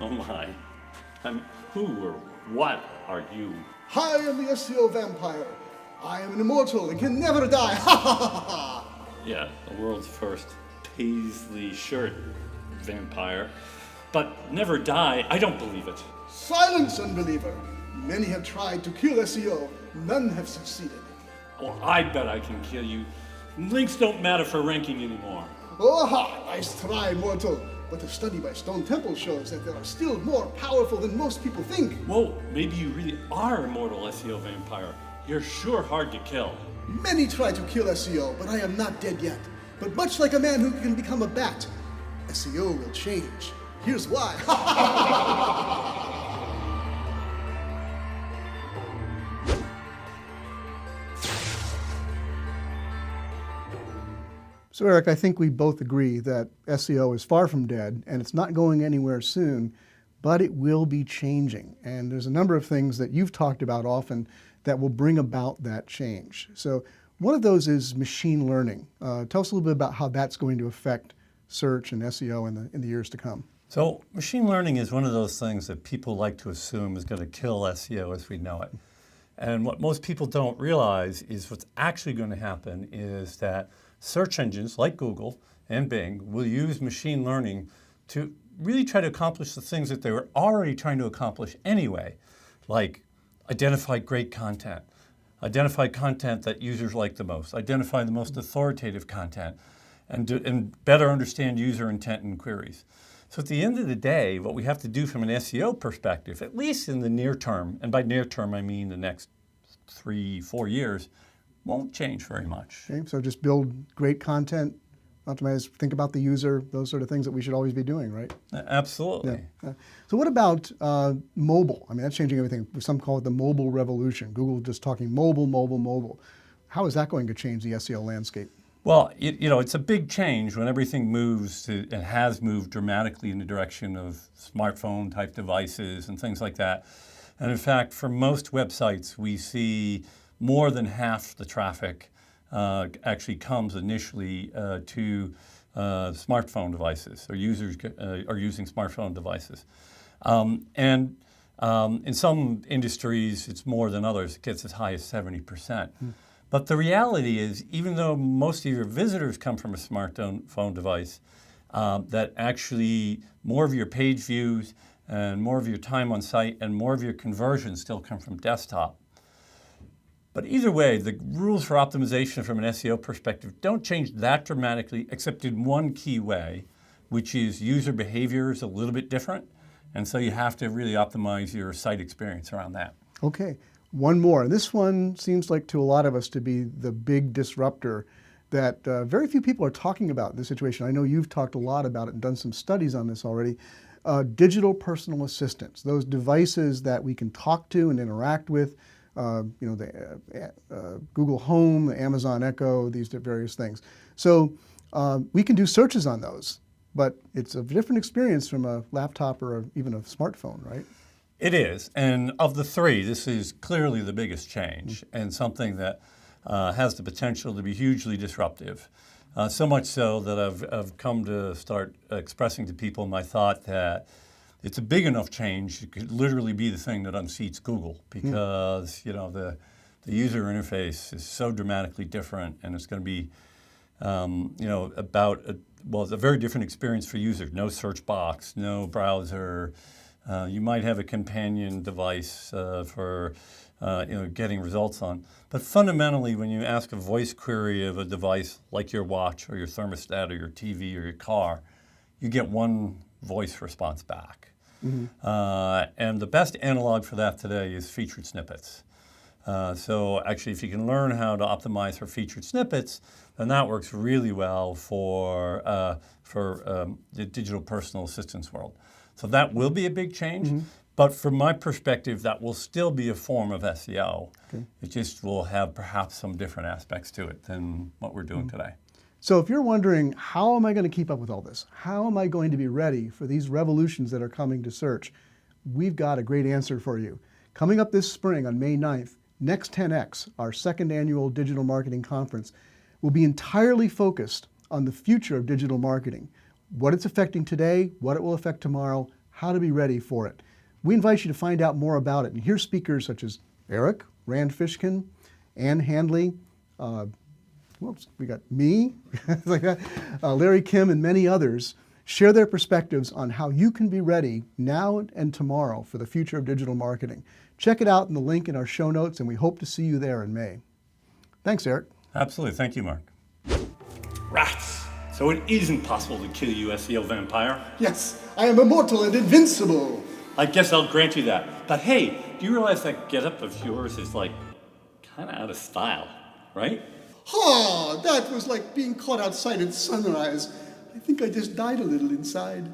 Oh my. Who or what are you? I am the SEO vampire. I am an immortal and can never die. Ha ha ha ha! Yeah, the world's first paisley shirt vampire. But never die, I don't believe it. Silence, unbeliever. Many have tried to kill SEO. None have succeeded. Well, I bet I can kill you. Links don't matter for ranking anymore. Oh ha! Nice try, mortal. But a study by Stone Temple shows that they are still more powerful than most people think. Whoa, maybe you really are immortal SEO vampire. You're sure hard to kill. Many try to kill SEO, but I am not dead yet. But much like a man who can become a bat, SEO will change. Here's why. So Eric, I think we both agree that SEO is far from dead and it's not going anywhere soon, but it will be changing. And there's a number of things that you've talked about often that will bring about that change. So one of those is machine learning. Tell us a little bit about how that's going to affect search and SEO in the years to come. So machine learning is one of those things that people like to assume is going to kill SEO as we know it. And what most people don't realize is what's actually going to happen is that search engines like Google and Bing will use machine learning to really try to accomplish the things that they were already trying to accomplish anyway, like identify great content, identify content that users like the most, identify the most authoritative content, and better understand user intent and queries. So at the end of the day, what we have to do from an SEO perspective, at least in the near term, and by near term I mean the next 3-4 years, won't change very much. Okay, so just build great content, optimize, think about the user, those sort of things that we should always be doing, right? Absolutely. Yeah. So what about mobile? I mean, that's changing everything. Some call it the mobile revolution. Google just talking mobile, mobile, mobile. How is that going to change the SEO landscape? Well, it's a big change when everything moves to, and has moved dramatically in the direction of smartphone type devices and things like that. And in fact, for most websites, we see more than half the traffic actually comes initially to smartphone devices, or users are using smartphone devices. And in some industries, it's more than others. It gets as high as 70%. But the reality is, even though most of your visitors come from a smartphone device, that actually more of your page views and more of your time on site and more of your conversions still come from desktop. But either way, the rules for optimization from an SEO perspective don't change that dramatically, except in one key way, which is user behavior is a little bit different. And so you have to really optimize your site experience around that. Okay, one more. This one seems like to a lot of us to be the big disruptor that very few people are talking about this situation. I know you've talked a lot about it and done some studies on this already. Digital personal assistants, those devices that we can talk to and interact with, the Google Home, the Amazon Echo, these various things. So we can do searches on those, but it's a different experience from a laptop or even a smartphone, right? It is, and of the three, this is clearly the biggest change and something that has the potential to be hugely disruptive. So much so that I've come to start expressing to people my thought that it's a big enough change, it could literally be the thing that unseats Google because the user interface is so dramatically different, and it's going to be it's a very different experience for users. No search box, no browser. You might have a companion device for getting results on. But fundamentally, when you ask a voice query of a device like your watch or your thermostat or your TV or your car, you get one voice response back. And the best analog for that today is featured snippets. So actually, if you can learn how to optimize for featured snippets, then that works really well for the digital personal assistance world. So that will be a big change. But from my perspective, that will still be a form of SEO. Okay. It just will have perhaps some different aspects to it than what we're doing today. So if you're wondering, how am I going to keep up with all this? How am I going to be ready for these revolutions that are coming to search? We've got a great answer for you. Coming up this spring on May 9th, Next 10X, our second annual digital marketing conference, will be entirely focused on the future of digital marketing, what it's affecting today, what it will affect tomorrow, how to be ready for it. We invite you to find out more about it and hear speakers such as Eric, Rand Fishkin, Ann Handley, we got me, like that, Larry Kim, and many others share their perspectives on how you can be ready now and tomorrow for the future of digital marketing. Check it out in the link in our show notes, and we hope to see you there in May. Thanks, Eric. Absolutely. Thank you, Mark. Rats! So it isn't possible to kill you, SEO vampire? Yes, I am immortal and invincible. I guess I'll grant you that. But hey, do you realize that getup of yours is like kind of out of style, right? Ha! That was like being caught outside at sunrise. I think I just died a little inside.